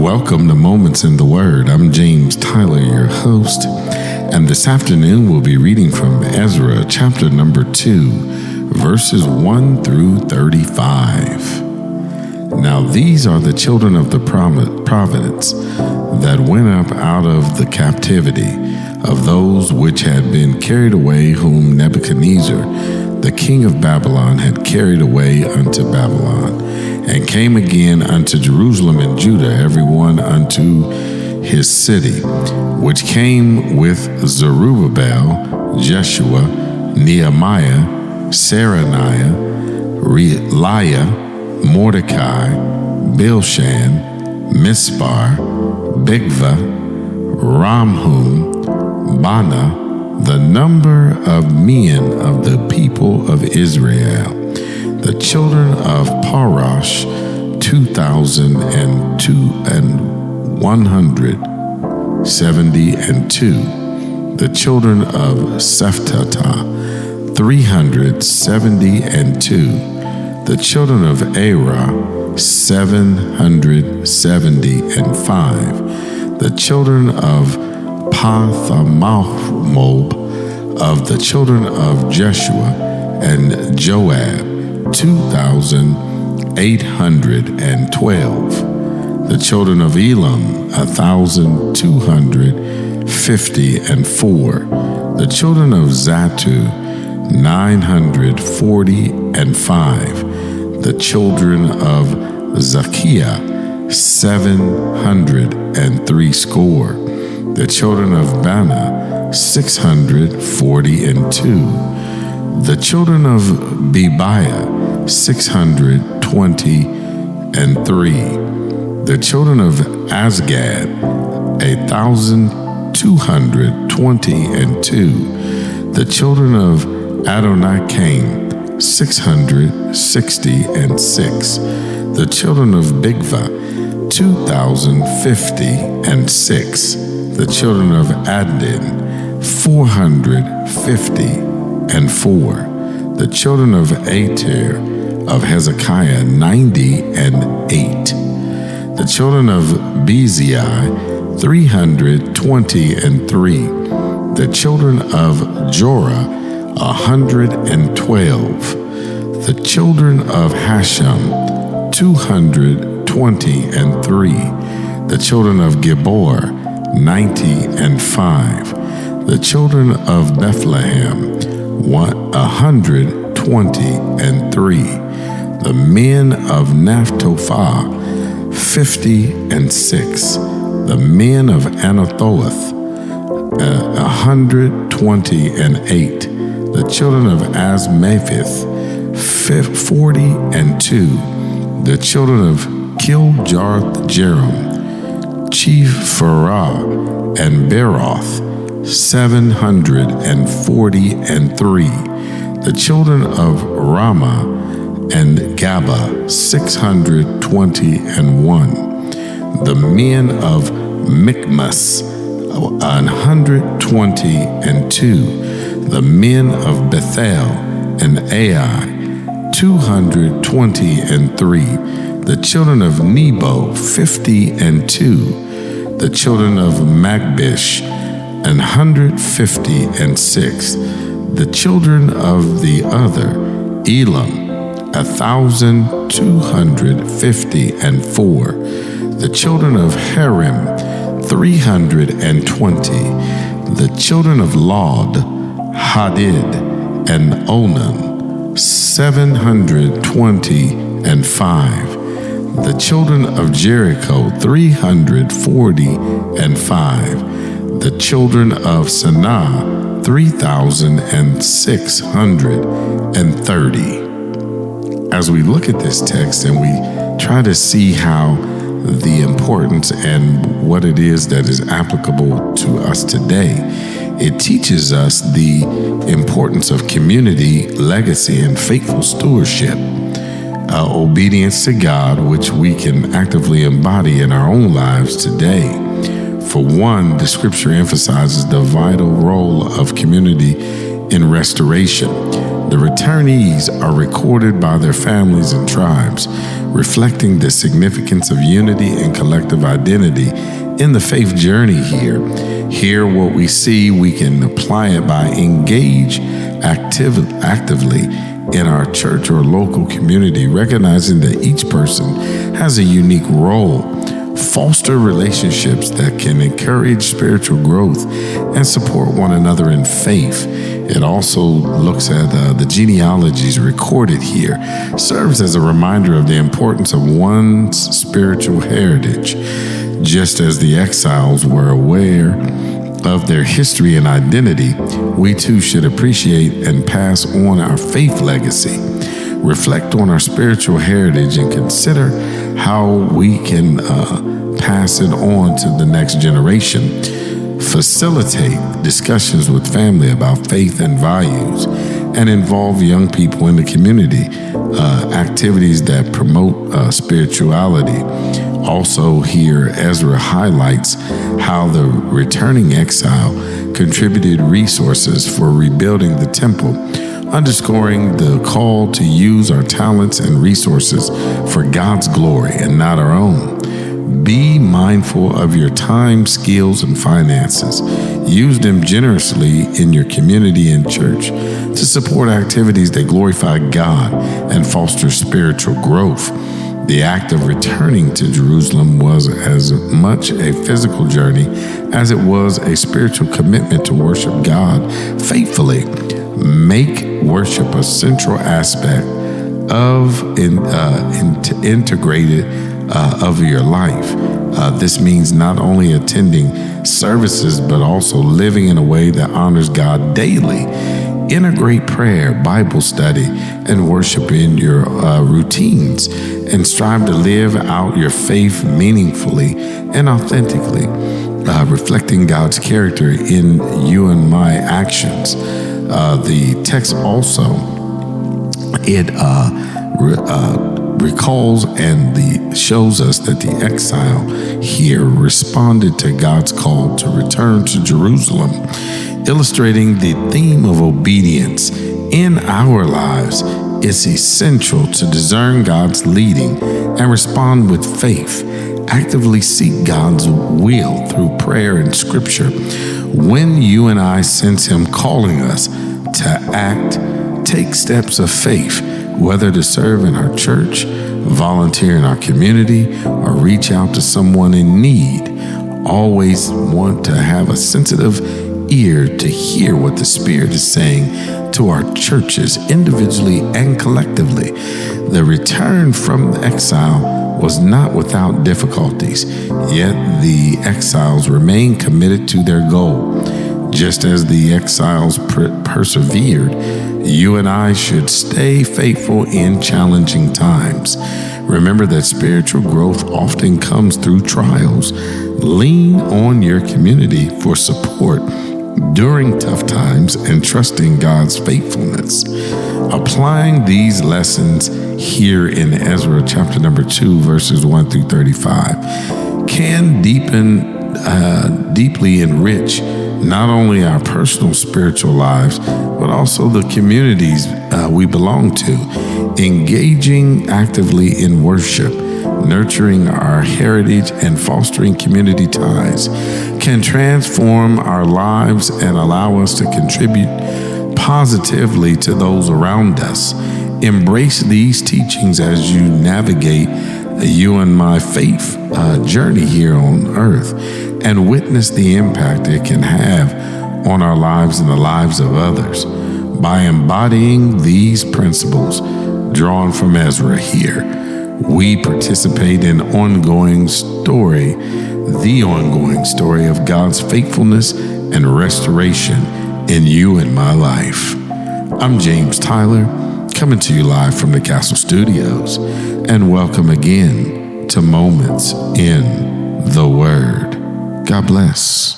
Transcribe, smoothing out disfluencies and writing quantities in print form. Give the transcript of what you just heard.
Welcome to Moments in the Word. I'm James Tyler, your host, and this afternoon we'll be reading from Ezra chapter number 2, verses 1 through 35. Now these are the children of the providence that went up out of the captivity of those which had been carried away, whom Nebuchadnezzar, the king of Babylon, had carried away unto Babylon, and came again unto Jerusalem and Judah, every one unto his city, which came with Zerubbabel, Jeshua, Nehemiah, Seraniah, Reeliah, Mordecai, Bilshan, Mispar, Bigva, Ramhum, Bana, the number of men of the people of Israel, the children of Parash, 2,172, the children of Sephtata, 372, the children of Era, 775, the children of Pathamob, of the children of Jeshua and Joab, 2,812, the children of Elam, 1,254, the children of Zatu, 945, the children of Zakiah, 703 score, the children of Bana, 642, the children of Bebiah, 623, the children of Azgad, 1,222, the children of Adonikaim, 666, the children of Bigva, 2,056, the children of Adin, 454, the children of Ater, of Hezekiah, 98, the children of Bezai, 323, the children of Jorah, 112, the children of Hashem, 223, the children of Gibor, 95, the children of Bethlehem, 123, the men of Naphtopha, 56, the men of Anathoth, 128, the children of Asmapheth, 42, the children of Kiljarth-Jearim, Chief Farah and Beroth, 743, the children of Ramah and Gaba, 621, the men of Michmas, 122, the men of Bethel and Ai, 223, the children of Nebo, 52, the children of Magbish, 156, the children of the other, Elam, 1,254, the children of Harim, 320, the children of Lod, Hadid, and Onan, 725, the children of Jericho, 345, the children of Sanaa, 3,630. As we look at this text and we try to see how the importance and what it is that is applicable to us today, it teaches us the importance of community, legacy, and faithful stewardship. Obedience to God, which we can actively embody in our own lives today. For one, the scripture emphasizes the vital role of community in restoration. The returnees are recorded by their families and tribes, reflecting the significance of unity and collective identity in the faith journey here. Here, what we see, we can apply it by engage actively in our church or local community, recognizing that each person has a unique role. Foster relationships that can encourage spiritual growth and support one another in faith. It also looks at the genealogies recorded here, serves as a reminder of the importance of one's spiritual heritage. Just as the exiles were aware of their history and identity, we too should appreciate and pass on our faith legacy, reflect on our spiritual heritage, and consider how we can pass it on to the next generation. Facilitate discussions with family about faith and values, and involve young people in the community, activities that promote spirituality. Also here, Ezra highlights how the returning exile contributed resources for rebuilding the temple, underscoring the call to use our talents and resources for God's glory and not our own. Be mindful of your time, skills, and finances. Use them generously in your community and church to support activities that glorify God and foster spiritual growth. The act of returning to Jerusalem was as much a physical journey as it was a spiritual commitment to worship God faithfully. Make worship a central aspect of integrated of your life. This means not only attending services, but also living in a way that honors God daily. Integrate prayer, Bible study, and worship in your routines, and strive to live out your faith meaningfully and authentically, reflecting God's character in you and my actions. The text also, recalls and shows us that the exile here responded to God's call to return to Jerusalem, illustrating the theme of obedience in our lives. It's essential to discern God's leading and respond with faith. Actively seek God's will through prayer and scripture. When you and I sense Him calling us to act, take steps of faith, whether to serve in our church, volunteer in our community, or reach out to someone in need. Always want to have a sensitive ear to hear what the Spirit is saying to our churches individually and collectively. The return from exile was not without difficulties, yet the exiles remained committed to their goal. Just as the exiles persevered, you and I should stay faithful in challenging times. Remember that spiritual growth often comes through trials. Lean on your community for support during tough times and trusting God's faithfulness. Applying these lessons here in Ezra chapter number 2, verses 1 through 35 can deeply enrich not only our personal spiritual lives, but also the communities we belong to. Engaging actively in worship, nurturing our heritage, and fostering community ties can transform our lives and allow us to contribute positively to those around us. Embrace these teachings as you navigate you and my faith journey here on earth, and witness the impact it can have on our lives and the lives of others. By embodying these principles drawn from Ezra here, we participate in the ongoing story of God's faithfulness and restoration in you and my life. I'm James Tyler, coming to you live from the Castle Studios, and welcome again to Moments in the Word. God bless.